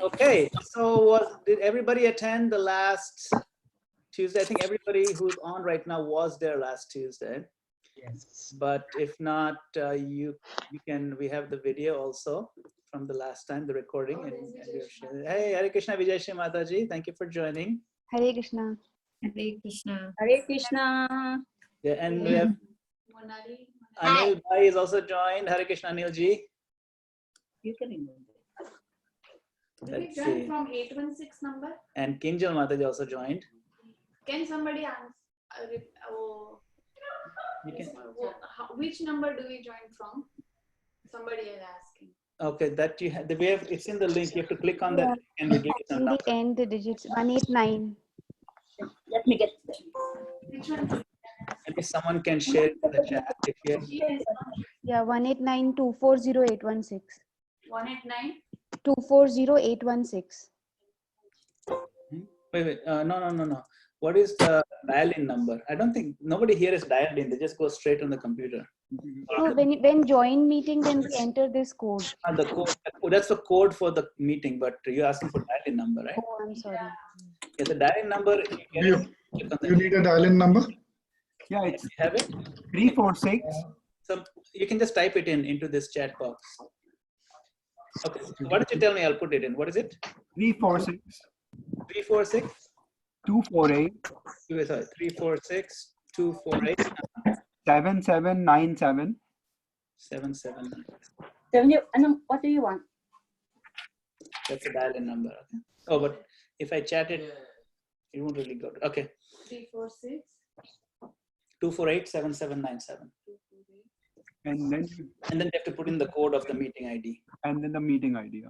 Okay, so did everybody attend the last Tuesday? I think everybody who's on right now was there last Tuesday. Yes. But if not, you can. We have the video also from the last time, the recording. Hey, Hare Krishna, Vijay Shri Mataji. Thank you for joining. Hare Krishna. Hare Krishna. Hare Krishna. Yeah, and we have Anil Bhai is also joined. Hare Krishna, Anil ji. You can remove it. Let's join see. from 816 number. And Kinjal Mataji also joined. Can somebody answer? You can. Which number do we join from? Somebody is asking. Okay, that you have. We have. It's in the link. You have to click on that, and we give you some In the number. end, the digits 189. Let me get that. Which one? Maybe someone can share it in the chat if you have. Yeah, 189 240 816. 189. 240 816. Wait. No. What is the dial-in number? I don't think nobody here is dialed in. They just go straight on the computer. So when join meeting, then we enter this code. The code. That's the code for the meeting, but you're asking for dial-in number, right? Oh, I'm sorry. Yeah, the dial-in number. You need a dial-in number? Yeah, it's You have it. 346. So you can just type it into this chat box. Okay. Why don't you tell me? I'll put it in. What is it? 346 346. 248 Sorry. 346 248 7797. 779. What do you want? That's a dial-in number. Okay. Oh, but if I chat it, it won't really go. Okay. 346. 248 7797. And then you have to put in the code of the meeting ID. And then the meeting ID.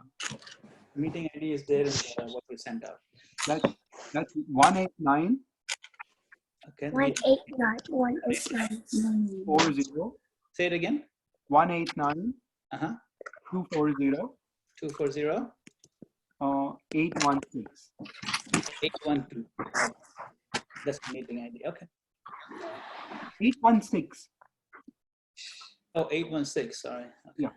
Meeting ID is there in what we sent out. That's 189. Okay. 189 40. Say it again. 189. 240. 240. 816. 812. That's the meeting ID. Okay. 816. Oh, 816. Sorry. Okay. Yeah.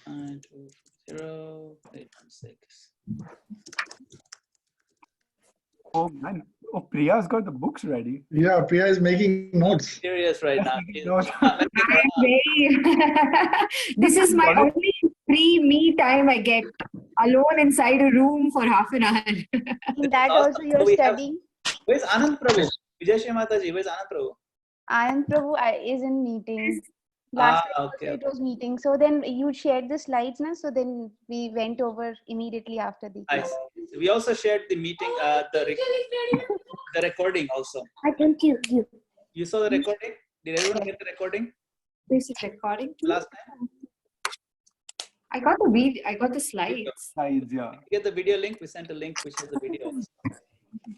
920 816. Oh man. Oh, Priya's got the books ready. Yeah, Priya is making notes. Serious right now. This is my only free me time I get alone inside a room for half an hour. In that also you're studying? Where's Anand Prabhu? Vijay Shri Mataji, where's Anand Prabhu? Anand Prabhu is in meeting. Last time okay. it was meeting. So then you shared the slides now. So then we went over immediately after the class. We also shared the meeting, the recording also. I thank you. You saw the recording? Did everyone get the recording? This is recording too? Last time? I got the video. I got the slides. Slides, yeah. You get the video link? We sent a link which has the video.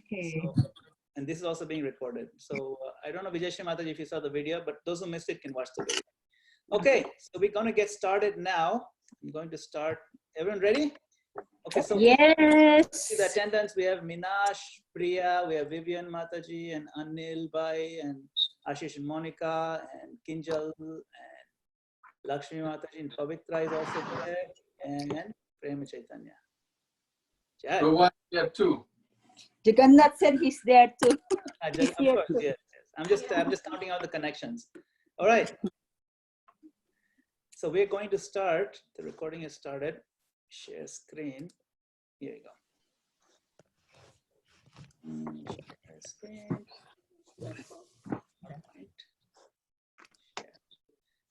Okay. So, and this is also being recorded. So I don't know, Vijay Shri Mataji, if you saw the video, but those who missed it can watch the video. Okay, so we're going to get started now. I'm going to start. Everyone ready? Okay, so yes. See the attendance. We have Minash, Priya, we have Vivian Mataji, and Anil Bhai, and Ashish and Monica, and Kinjal, and Lakshmi Mataji, and Pavitra is also there, and Prema Chaitanya. So what we have two. Jagannath said he's there too. Of course, yes. I'm just counting out the connections. All right. So we're going to start. The recording has started. Share screen. Here you go. Share screen. Right.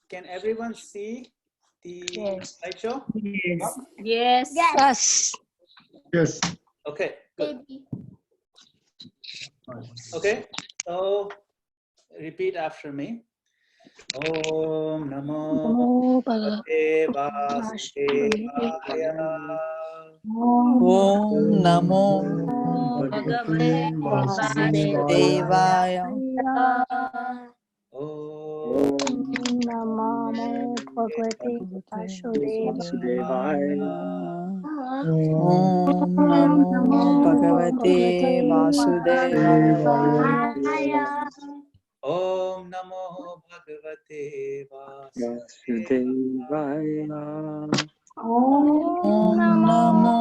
Can everyone see the slideshow? Yes. Yes. Okay. Good. Okay. So repeat after me. Om Namo Bhagavate Vasudevaya. Om Namo Bhagavate Vasudevaya. Om Namo Bhagavate Vasudevaya. Om Namo Bhagavate Vasudevaya. Om Namo Bhagavate Vasudevaya. Om Namo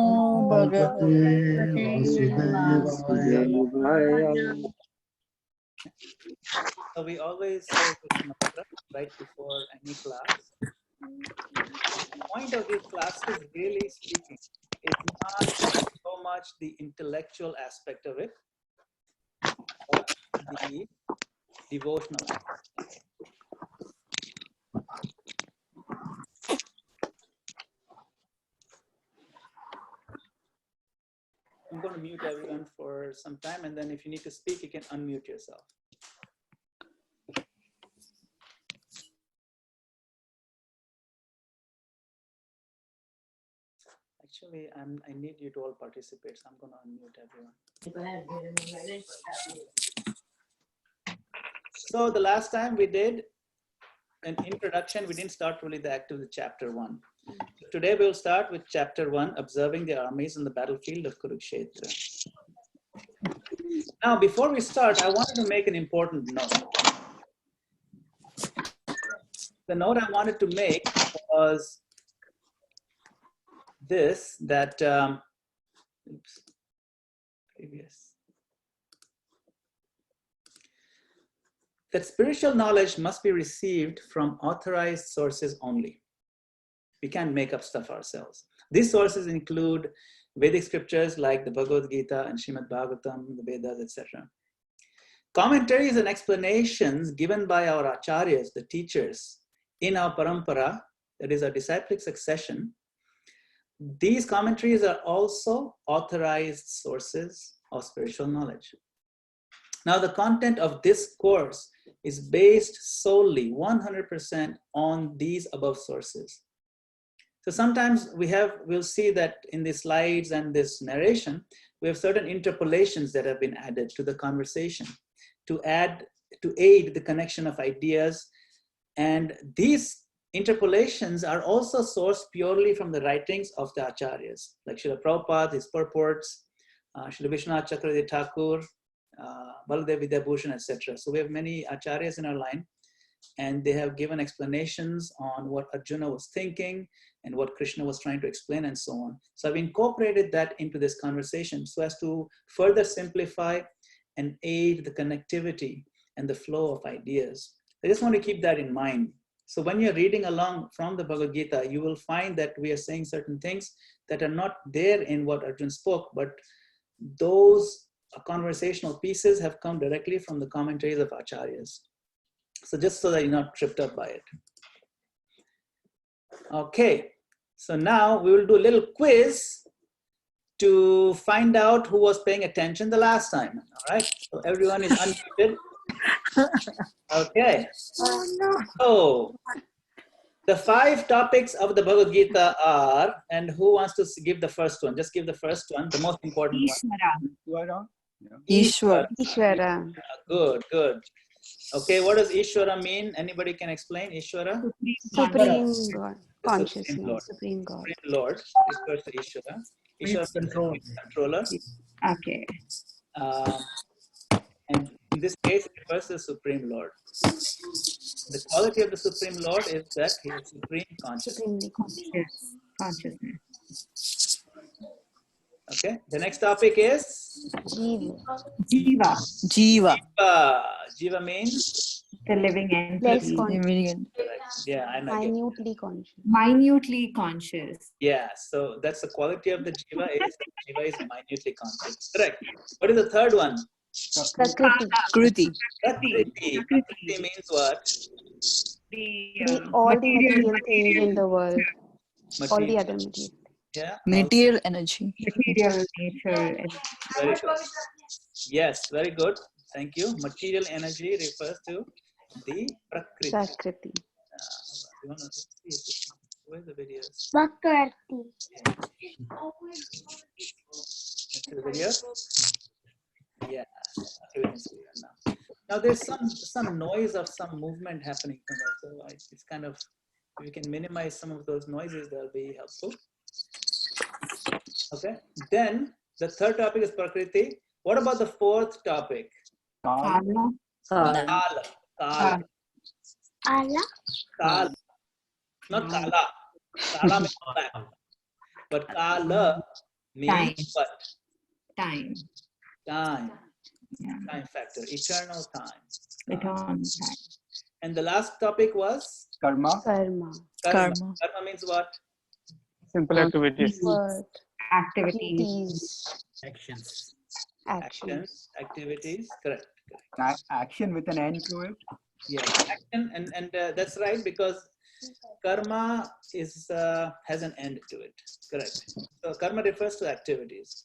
Bhagavate Vasudevaya. Vasudevaya. So we always say this mantra right before any class. The point of these classes, really speaking, is not so much the intellectual aspect of it, but the devotional aspect. I'm going to mute everyone for some time, and then if you need to speak, you can unmute yourself. Actually, I need you to all participate, so I'm going to unmute everyone. So the last time we did an introduction, we didn't start really the active with chapter 1. So today we'll start with chapter 1, observing the armies on the battlefield of Kurukshetra. Now, before we start, I wanted to make an important note. The note I wanted to make was this, that, that spiritual knowledge must be received from authorized sources only. We can't make up stuff ourselves. These sources include Vedic scriptures like the Bhagavad-gita and Srimad Bhagavatam, the Vedas, etc. Commentaries and explanations given by our acharyas, the teachers, in our parampara, that is our disciplic succession, these commentaries are also authorized sources of spiritual knowledge. Now, the content of this course is based solely 100% on these above sources. So sometimes we'll see that in the slides and this narration, we have certain interpolations that have been added to the conversation to aid the connection of ideas. And these interpolations are also sourced purely from the writings of the acharyas, like Srila Prabhupada, his purports, Srila Vishwanath Chakravarti Thakur, Baladev Vidyabhushan, etc. So we have many acharyas in our line, and they have given explanations on what Arjuna was thinking and what Krishna was trying to explain and so on. So I've incorporated that into this conversation so as to further simplify and aid the connectivity and the flow of ideas. I just want to keep that in mind. So when you're reading along from the Bhagavad Gita, you will find that we are saying certain things that are not there in what Arjuna spoke, but those conversational pieces have come directly from the commentaries of acharyas. So just so that you're not tripped up by it. Okay, so now we will do a little quiz to find out who was paying attention the last time. All right, so everyone is unmuted. Okay, so the 5 topics of the Bhagavad Gita are, and who wants to give the first one? Just give the first one, the most important one. Ishwara. Ishvara. Good, good. Okay, what does Ishvara mean? Anybody can explain Ishvara? Supreme God. The Consciousness. Supreme Lord. Supreme God. Supreme Lord refers to Ishvara. Ishvara means controller. Okay. And in this case, it refers to the Supreme Lord. The quality of the Supreme Lord is that he is supreme consciousness. Supremely conscious. Consciousness. Okay, the next topic is Jiva. Jiva. Jiva. Jiva means The living Less entity. conscious. yeah, I know. Minutely conscious. Minutely conscious. Yeah, so that's the quality of the Jiva is that Jiva is minutely conscious. Correct. What is the third one? Prakriti. Kruti. Prakriti. Prakriti means what? All the material things in the world. All the Material. other material. Yeah. Material energy. Material nature. Very good. Yes, very good. Thank you. Material energy refers to the Prakriti. Prakriti. You want to see where's the videos? Prakriti. See the videos? Yeah. Okay, we can see it now. Now there's some noise of some movement happening somewhere, so it's kind of, if you can minimize some of those noises, that'll be helpful. Okay. Then the third topic is Prakriti. What about the fourth topic? Kala. Kala. Kala. Not kala. Kala means black. But kala means what? Time. Time. Yeah. Time factor. Eternal time. Eternal time. And the last topic was Karma, Karma. karma. Karma. Karma means what? Simple activities. Word. Activities. Duties. Actions. Actions. Activities. Correct. action with an end to it. Yes. Action. And that's right, because karma is has an end to it. Correct. So karma refers to activities.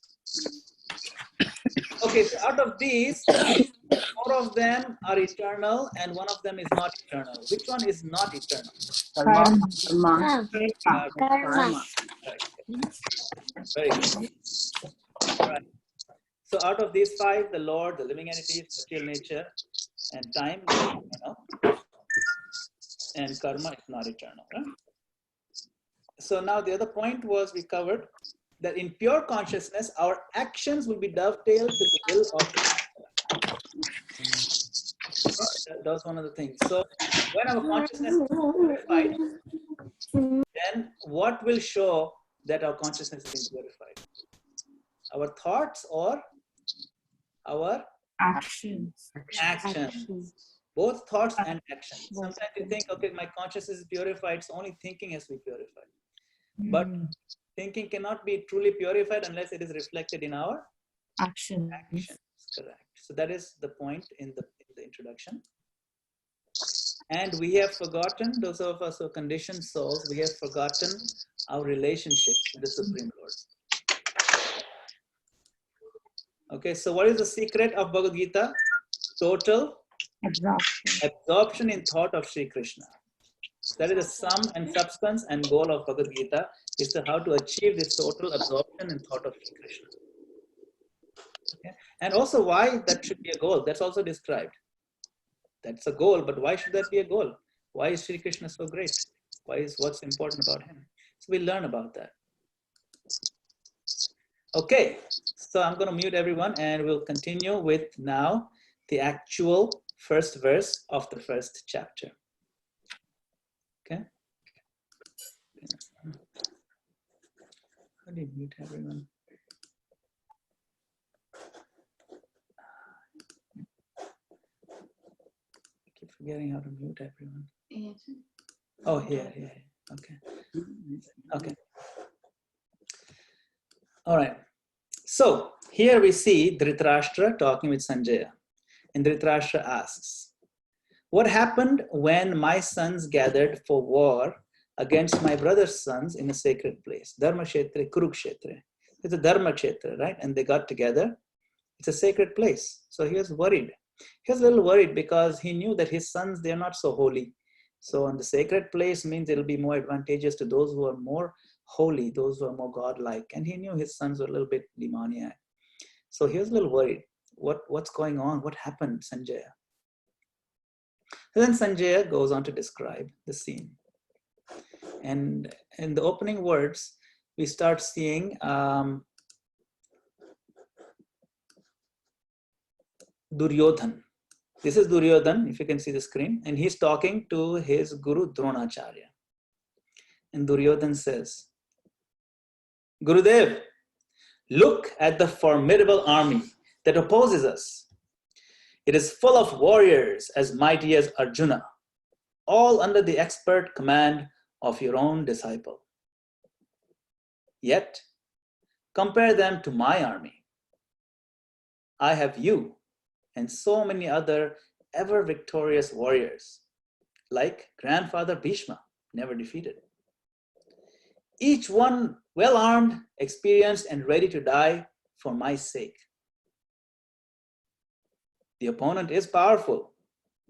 Okay, so out of these, 4 of them are eternal and 1 of them is not eternal. Which one is not eternal? Karma. Karma. Correct. Very good. All right. So out of these 5, the Lord, the living entities, material nature, and time is eternal. And karma is not eternal. Right? So now the other point was we covered that in pure consciousness, our actions will be dovetailed to the will of God. That was one of the things. So when our consciousness is purified, then what will show that our consciousness is being purified? Our thoughts or our Actions. actions? Both thoughts and actions. Sometimes you think, okay, my consciousness is purified, so only thinking has to be purified. But thinking cannot be truly purified unless it is reflected in our Actions. actions. Correct. So that is the point in the introduction. And we have forgotten, those of us who are conditioned souls, we have forgotten our relationship with the Supreme Lord. Okay, so what is the secret of Bhagavad Gita? Total absorption in thought of Sri Krishna. That is the sum and substance and goal of Bhagavad Gita, is to how to achieve this total absorption in thought of Sri Krishna. Okay? And also why that should be a goal, that's also described. That's a goal, but why should that be a goal? Why is Sri Krishna so great? What's important about him? So we'll learn about that. Okay, so I'm going to mute everyone and we'll continue with now the actual first verse of the first chapter. Okay. How do you mute everyone? I keep forgetting how to mute everyone. Oh, here. Okay. Okay. All right. So here we see Dhritarashtra talking with Sanjaya. And Dhritarashtra asks, what happened when my sons gathered for war against my brother's sons in a sacred place? Dharma Kshetra, Kurukshetra. It's a Dharma Kshetra, right? And they got together. It's a sacred place. So he was worried. He was a little worried because he knew that his sons, they're not so holy. So in the sacred place means it'll be more advantageous to those who are more holy, those who are more godlike. And he knew his sons were a little bit demoniac. So he was a little worried. What's going on? What happened, Sanjaya? So then Sanjaya goes on to describe the scene. And in the opening words, we start seeing Duryodhan. This is Duryodhan, if you can see the screen. And he's talking to his Guru Dronacharya. And Duryodhan says, Gurudev, look at the formidable army that opposes us. It is full of warriors as mighty as Arjuna, all under the expert command of your own disciple. Yet, compare them to my army. I have you and so many other ever victorious warriors, like Grandfather Bhishma, never defeated. Each one well-armed, experienced, and ready to die for my sake. The opponent is powerful,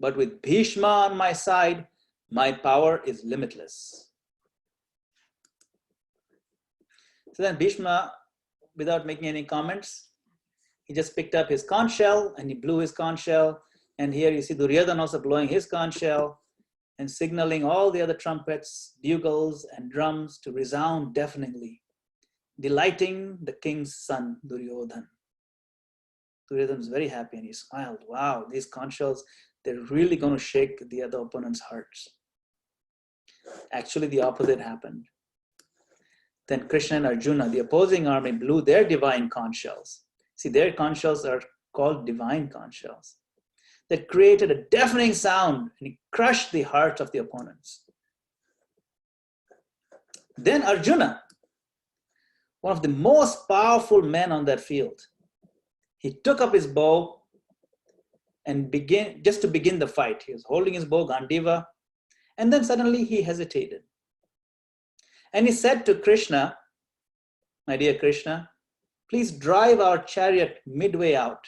but with Bhishma on my side, my power is limitless. So then Bhishma, without making any comments, he just picked up his conch shell and he blew his conch shell. And here you see Duryodhana also blowing his conch shell and signaling all the other trumpets, bugles, and drums to resound deafeningly, delighting the king's son, Duryodhana. Duryodhana was very happy and he smiled. Wow, these conch shells, they're really going to shake the other opponent's hearts. Actually, the opposite happened. Then Krishna and Arjuna, the opposing army, blew their divine conch shells. See, their conch shells are called divine conch shells. That created a deafening sound and it crushed the hearts of the opponents. Then Arjuna, one of the most powerful men on that field, he took up his bow and begin the fight. He was holding his bow, Gandiva, and then suddenly he hesitated. And he said to Krishna, my dear Krishna, please drive our chariot midway out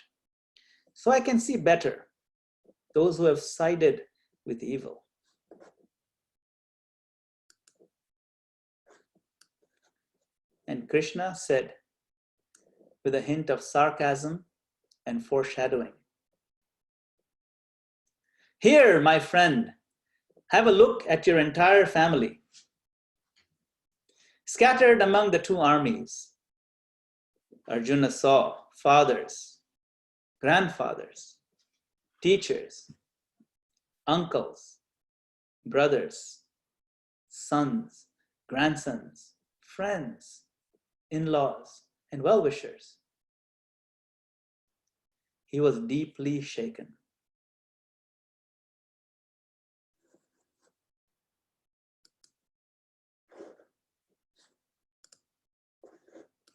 so I can see better those who have sided with evil. And Krishna said, with a hint of sarcasm and foreshadowing, here, my friend, have a look at your entire family, scattered among the two armies. Arjuna saw fathers, grandfathers, teachers, uncles, brothers, sons, grandsons, friends, in-laws, and well-wishers. He was deeply shaken.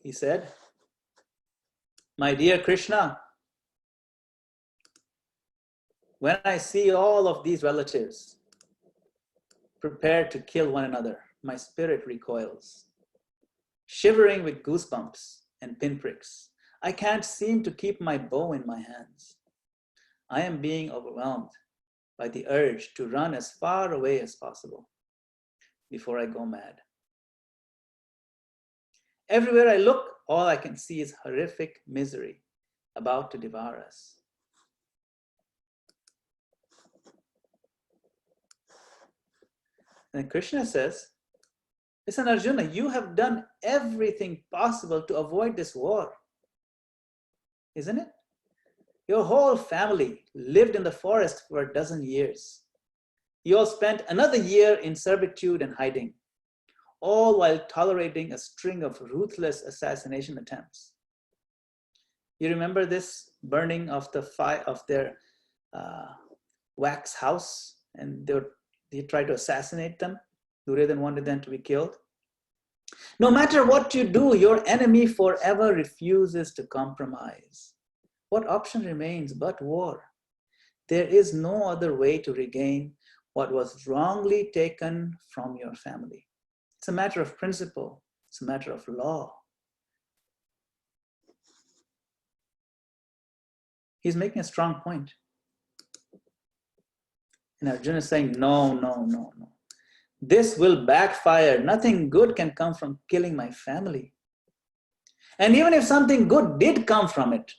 He said, my dear Krishna, when I see all of these relatives prepared to kill one another, my spirit recoils, shivering with goosebumps and pinpricks. I can't seem to keep my bow in my hands. I am being overwhelmed by the urge to run as far away as possible before I go mad. Everywhere I look, all I can see is horrific misery about to devour us. And Krishna says, listen, Arjuna, you have done everything possible to avoid this war, isn't it? Your whole family lived in the forest for a dozen years. You all spent another year in servitude and hiding, all while tolerating a string of ruthless assassination attempts. You remember this burning of the fire of their wax house, and they tried to assassinate them. Duryodhana wanted them to be killed. No matter what you do, your enemy forever refuses to compromise. What option remains but war? There is no other way to regain what was wrongly taken from your family. It's a matter of principle. It's a matter of law. He's making a strong point. And Arjuna is saying, no, no, no, no. This will backfire. Nothing good can come from killing my family. And even if something good did come from it,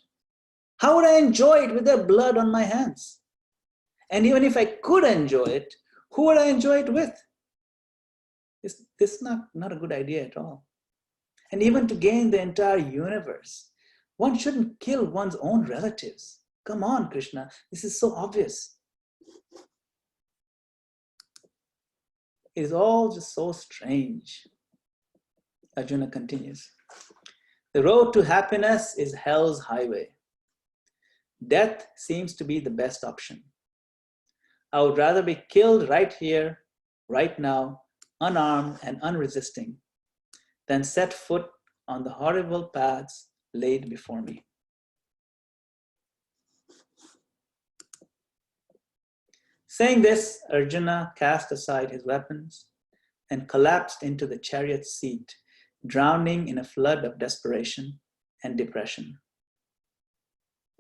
how would I enjoy it with their blood on my hands? And even if I could enjoy it, who would I enjoy it with? This is not a good idea at all. And even to gain the entire universe, one shouldn't kill one's own relatives. Come on, Krishna, this is so obvious. It is all just so strange. Arjuna continues. The road to happiness is hell's highway. Death seems to be the best option. I would rather be killed right here, right now, unarmed and unresisting, than set foot on the horrible paths laid before me. Saying this, Arjuna cast aside his weapons and collapsed into the chariot seat, drowning in a flood of desperation and depression.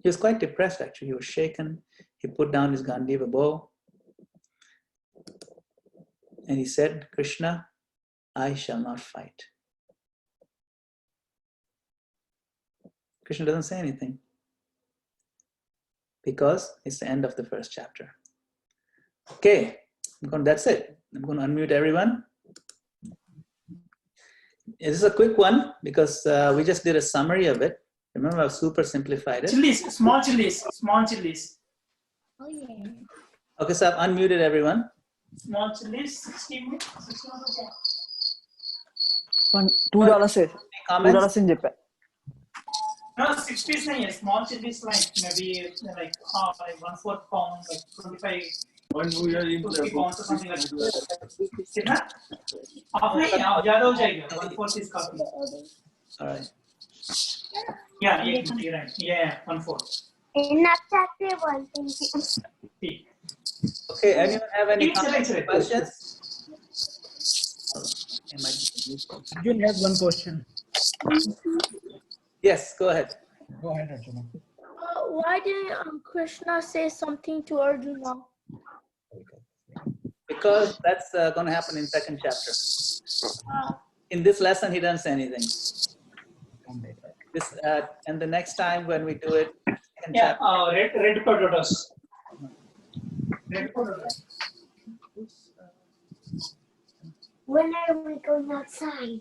He was quite depressed, actually. He was shaken. He put down his Gandiva bow and he said, Krishna, I shall not fight. Krishna doesn't say anything because it's the end of the first chapter. Okay, that's it. I'm going to unmute everyone. This is a quick one because we just did a summary of it. Remember, I've super simplified it. Chilies, small chilies, small chilies. Oh yeah. Okay, so I've unmuted everyone. Small chilies, 60 minutes. $2 Any comments? in Japan. No, 60 is nahi hai. Small chilies like maybe like half, like 1/4 pound, like 25, 50 pounds or something like that. कितना? Half नहीं, आप ज़्यादा हो जाएगा. 1/4 is काफी. All right. Yeah, you're right. Yeah, 1/4. ठीक. Okay, anyone have any It's comments, right. questions? Arjun has one question. Yes, go ahead. Go ahead, Arjuna. Why did Krishna say something to Arjuna? Because that's going to happen in second chapter. In this lesson, he doesn't say anything. This and the next time when we do it, second Yeah, chapter. red potatoes. Red potatoes. When are we going outside?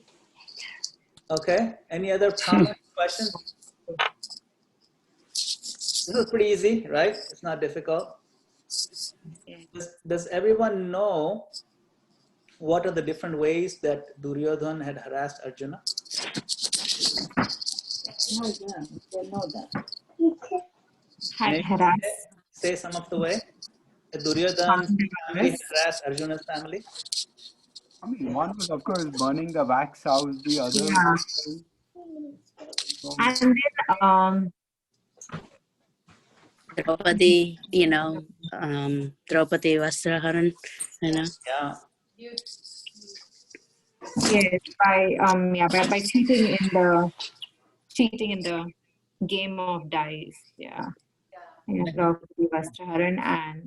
Okay. Any other comments, questions? This is pretty easy, right? It's not difficult. Does everyone know what are the different ways that Duryodhana had harassed Arjuna? No, yeah, they know that. Maybe Harass. say some of the way that Duryodhana's family had harassed Arjuna's family. I mean, one was, of course, burning the wax house. The other Yeah. was, And then Draupadi, Draupadi Vastraharan, Yeah. yes, by cheating in the game of dice. Yeah. Draupadi Vastraharan and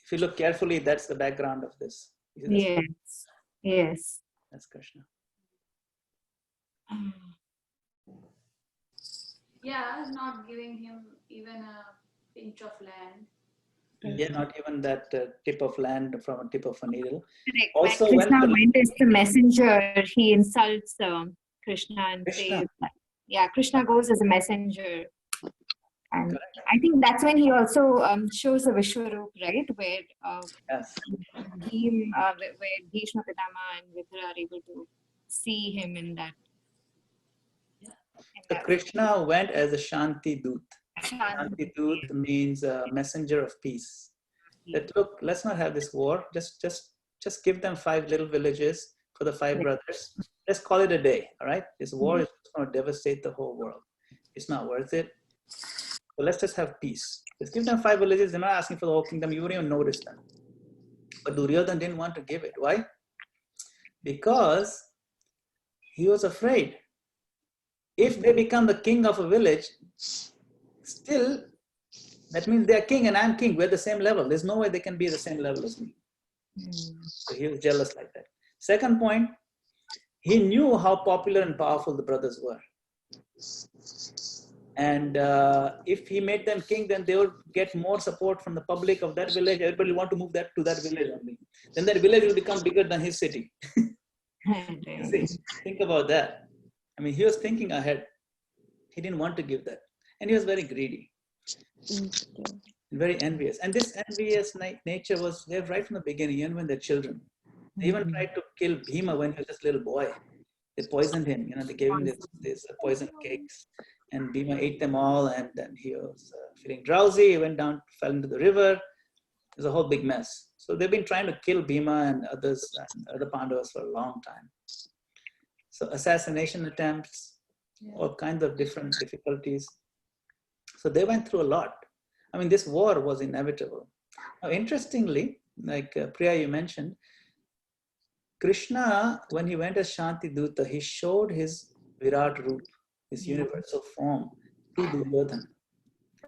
If you look carefully, that's the background of this. You see this? yes. That's Krishna. Yeah, not giving him even a pinch of land. Yeah, not even that tip of land from a tip of a needle. Correct. Also, when Krishna when went as the messenger, he insults Krishna and Krishna. says, Krishna goes as a messenger. And I think that's when he also shows the Vishwaroop, right? Where Yes. where Bhishma Pitama and Vithra are able to see him in that. So Krishna went as a Shanti Dut. Shanti. Shanti Dut means messenger of peace. That look, let's not have this war. Just give them 5 little villages for the 5 brothers. Let's call it a day. All right. This war is going to devastate the whole world. It's not worth it. So let's just have peace. Just give them 5 villages. They're not asking for the whole kingdom. You wouldn't even notice them. But Duryodhana didn't want to give it. Why? Because he was afraid. If they become the king of a village, still, that means they're king and I'm king. We're the same level. There's no way they can be the same level as me. So he was jealous like that. Second point, he knew how popular and powerful the brothers were. And if he made them king, then they would get more support from the public of that village. Everybody will want to move that to that village only. Then that village will become bigger than his city. See, think about that. I mean, he was thinking ahead. He didn't want to give that. And he was very greedy. Very envious. And this envious nature was there right from the beginning, even when they're children. They even tried to kill Bhima when he was just a little boy. They poisoned him. They gave him this poison cakes. And Bhima ate them all. And then he was feeling drowsy. He went down, fell into the river. It was a whole big mess. So they've been trying to kill Bhima and others, and other Pandavas for a long time. So assassination attempts, all kinds of different difficulties. So they went through a lot. I mean, this war was inevitable. Now, interestingly, like Priya, you mentioned, Krishna, when he went as Shanti Duta, he showed his Virat Roop, his universal form, to Duryodhana.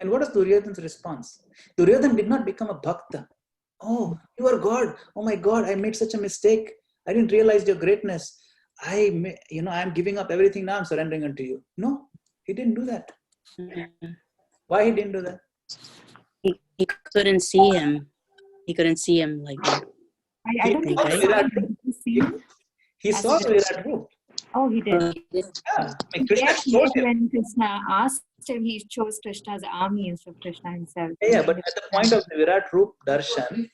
And what was Duryodhana's response? Duryodhana did not become a bhakta. Oh, you are God. Oh my God, I made such a mistake. I didn't realize your greatness. I'm giving up everything now. I'm surrendering unto you. No, he didn't do that. Why he didn't do that? He couldn't see him. He couldn't see him like that. I don't think He saw the Virat Roop. Oh, he did. Yeah, I mean, Krishna Yes, showed him. when Krishna asked him, he chose Krishna's army instead of Krishna himself. Yeah, but at the point of the Virat Roop Darshan,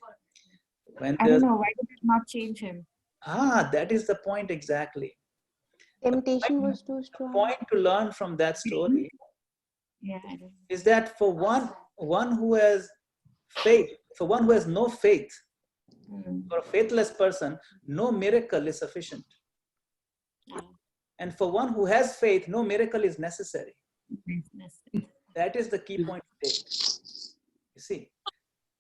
when I don't know, why did it not change him? that is the point exactly. Temptation was too The strong. point to learn from that story Yeah, I don't know. is that for one who has faith, for one who has no faith, for a faithless person, no miracle is sufficient. And for one who has faith, no miracle is necessary. That is the key point to take. You see,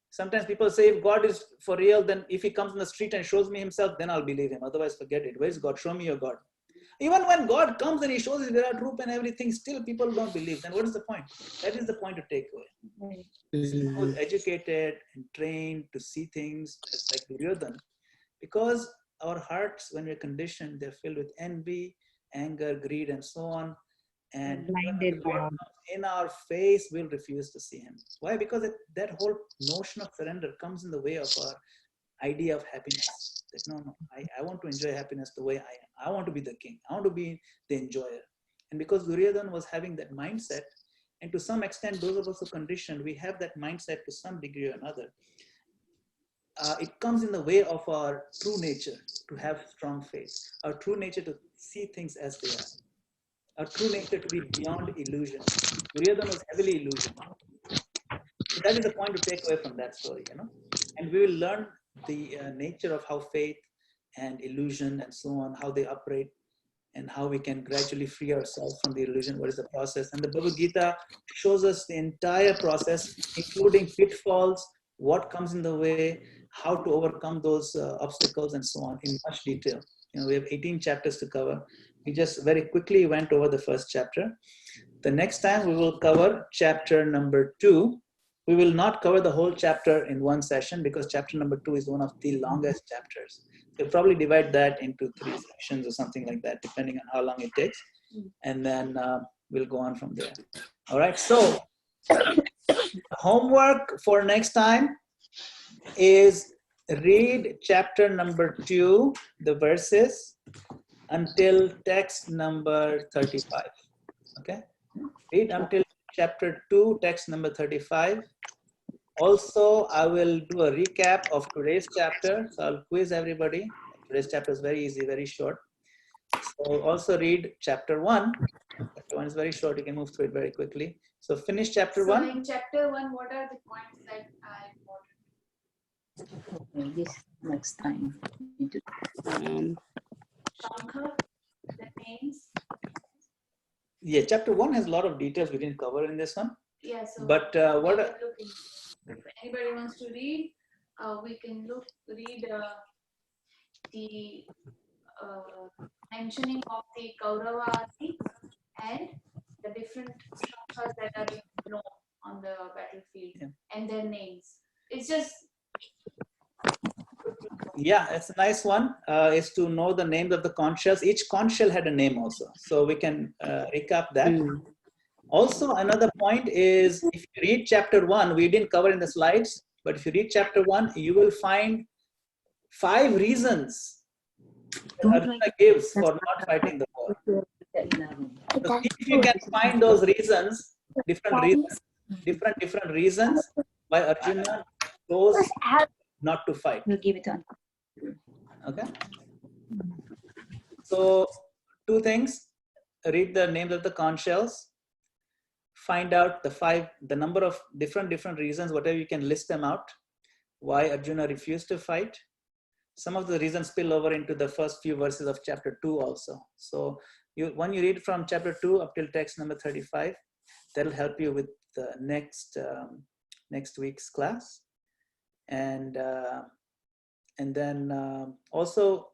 sometimes people say, if God is for real, then if he comes in the street and shows me himself, then I'll believe him. Otherwise, forget it. Where is God? Show me your God. Even when God comes and he shows his Virat Roop and everything, still people don't believe. Then what is the point? That is the point to take away. Who's educated and trained to see things like Duryodhana. Because our hearts, when we're conditioned, they're filled with envy, anger, greed, and so on. And blinded by all. In our face, we'll refuse to see him. Why? Because that whole notion of surrender comes in the way of our idea of happiness. That no, I want to enjoy happiness the way I am. I want to be the king. I want to be the enjoyer. And because Duryodhana was having that mindset, and to some extent, those of us who are conditioned, we have that mindset to some degree or another. It comes in the way of our true nature to have strong faith, our true nature to see things as they are, our true nature to be beyond illusion. Duryodhana was heavily illusion. So that is the point to take away from that story, and we will learn the nature of how faith and illusion and so on, how they operate, and how we can gradually free ourselves from the illusion. What is the process? And the Bhagavad-gita shows us the entire process, including pitfalls, what comes in the way, how to overcome those obstacles, and so on, in much detail. We have 18 chapters to cover. We just very quickly went over the first chapter. The next time we will cover chapter number 2. We will not cover the whole chapter in one session because chapter number 2 is one of the longest chapters. We'll probably divide that into 3 sections or something like that, depending on how long it takes. And then we'll go on from there. All right. So homework for next time is read chapter number 2, the verses until text number 35. Okay. Read until chapter 2, text number 35. Also, I will do a recap of today's chapter. So I'll quiz everybody. Today's chapter is very easy, very short. So also read chapter 1. Chapter 1 is very short. You can move through it very quickly. So finish chapter 1. So in chapter 1, what are the points that are important? Okay, this next time. Shankha, the names. Yeah, chapter 1 has a lot of details we didn't cover in this one. Yeah, so But if anybody wants to read, we can read the mentioning of the Kaurava army and the different shankhas that are being blown on the battlefield and their names. It's just it's a nice one. Is to know the names of the conch shells. Each conch shell had a name also, so we can recap that. Also, another point is if you read chapter 1, we didn't cover in the slides, but if you read chapter 1, you will find 5 reasons that Arjuna gives for not fighting the war. So if you can find those reasons, different reasons why Arjuna chose not to fight. We'll give it on. Okay. So 2 things: read the names of the conch shells. Find out the number of different reasons, whatever you can list them out, why Arjuna refused to fight. Some of the reasons spill over into the first few verses of chapter 2 also. So when you read from chapter 2 up till text number 35, that'll help you with the next week's class. And then also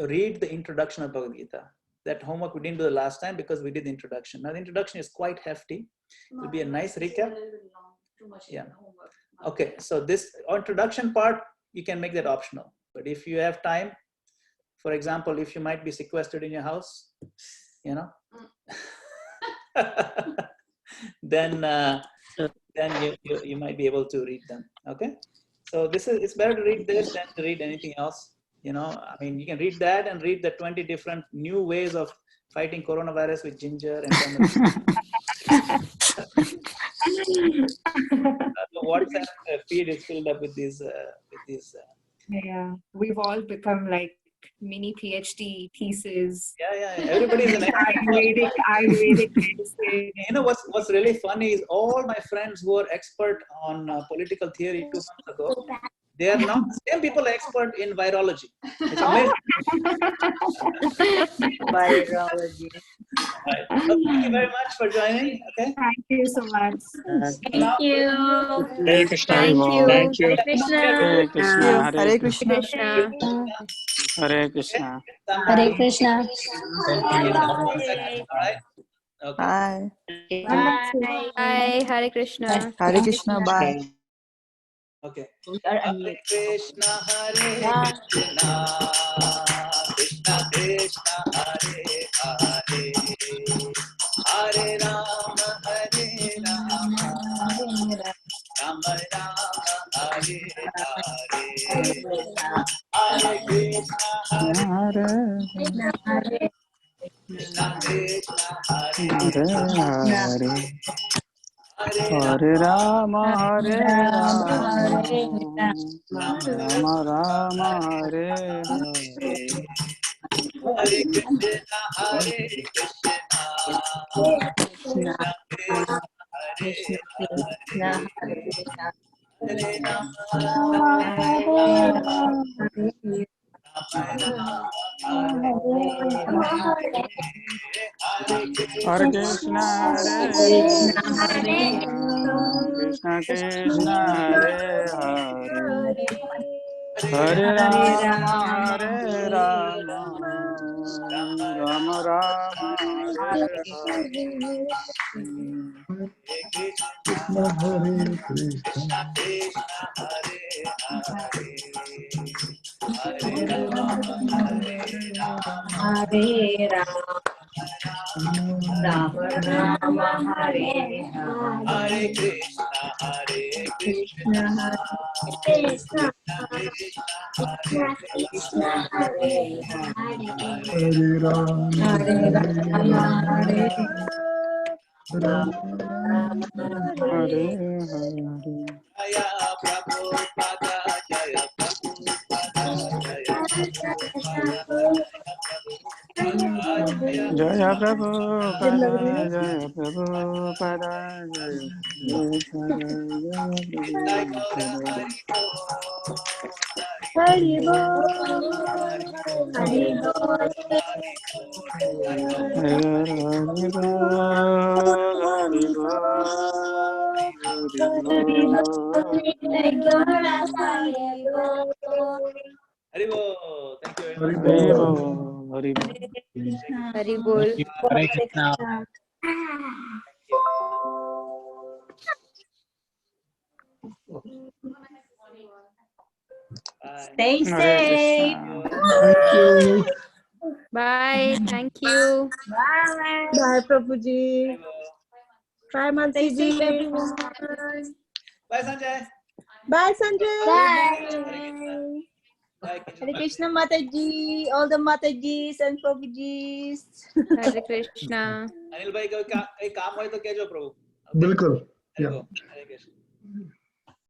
read the introduction of Bhagavad Gita. That homework we didn't do the last time because we did the introduction. Now the introduction is quite hefty. It'll be a nice recap. Too much homework. Okay, so this introduction part, you can make that optional. But if you have time, for example, if you might be sequestered in your house, then you might be able to read them. Okay, so it's better to read this than to read anything else. You know, I mean, you can read that and read the 20 different new ways of fighting coronavirus with ginger and turmeric. The WhatsApp feed is filled up with these. Yeah, we've all become like mini PhD theses. Yeah. Everybody is an Ayurvedic medicine. You know what's really funny is all my friends who are expert on political theory 2 months ago, they are now the same people expert in virology. It's amazing. Virology. Right. Well, thank you very much for joining. Okay. Thank you so much. Thank you. Hare Krishna. Thank you. Thank you. Hare Krishna. Hare Krishna. Hare Krishna. Hare Krishna. Hare Krishna. All right. Okay. Bye. Bye. Bye. Hare Krishna. Hare Krishna. Bye. Okay. We are Hare unmuted. Krishna, Hare Krishna, Krishna Krishna, Hare Hare, Hare Rama, Hare Rama, Rama Rama, Hare Hare, Hare Krishna, Hare Krishna, Krishna Hare Hare Rama, Hare Rama, Rama Rama, Hare Hare. Hare Krishna, Hare Krishna, Krishna Krishna, Hare Hare Krishna, Hare Krishna, Krishna Krishna, Hare Hare. Hare Rama, Hare Rama, Rama Rama, Hare Hare. Krishna Hare Krishna. Hare Rama, Rama Rama, Hare Hare Krishna, Hare Krishna, Krishna Krishna, Hare Hare. Hare Rama, Hare Rama, Hare Hare Hare. Jaya Prabhupada, Jaya Prabhupada, Jaya Prabhupada, Jaya Prabhupada, Jaya Prabhupada, Jaya Prabhupada, Hari Bol, Hari Bol, Jaya Haribo. Thank you very Hare much. Hari Bol. Hare Krishna. Bye. Stay Hare safe. Krishna. Thank you. Bye. Thank you. Bye. Bye, Prabhuji. Bye, Stay Mansi safe, ji. everyone. Bye, Sanjay. Bye, Sanjay. Bye. Bye. Hare Krishna Mataji, all the Matajis and Prabhujis. Hare Krishna. Anil भाई कोई काम हो तो कहजो प्रभु. बिल्कुल. Hare Krishna.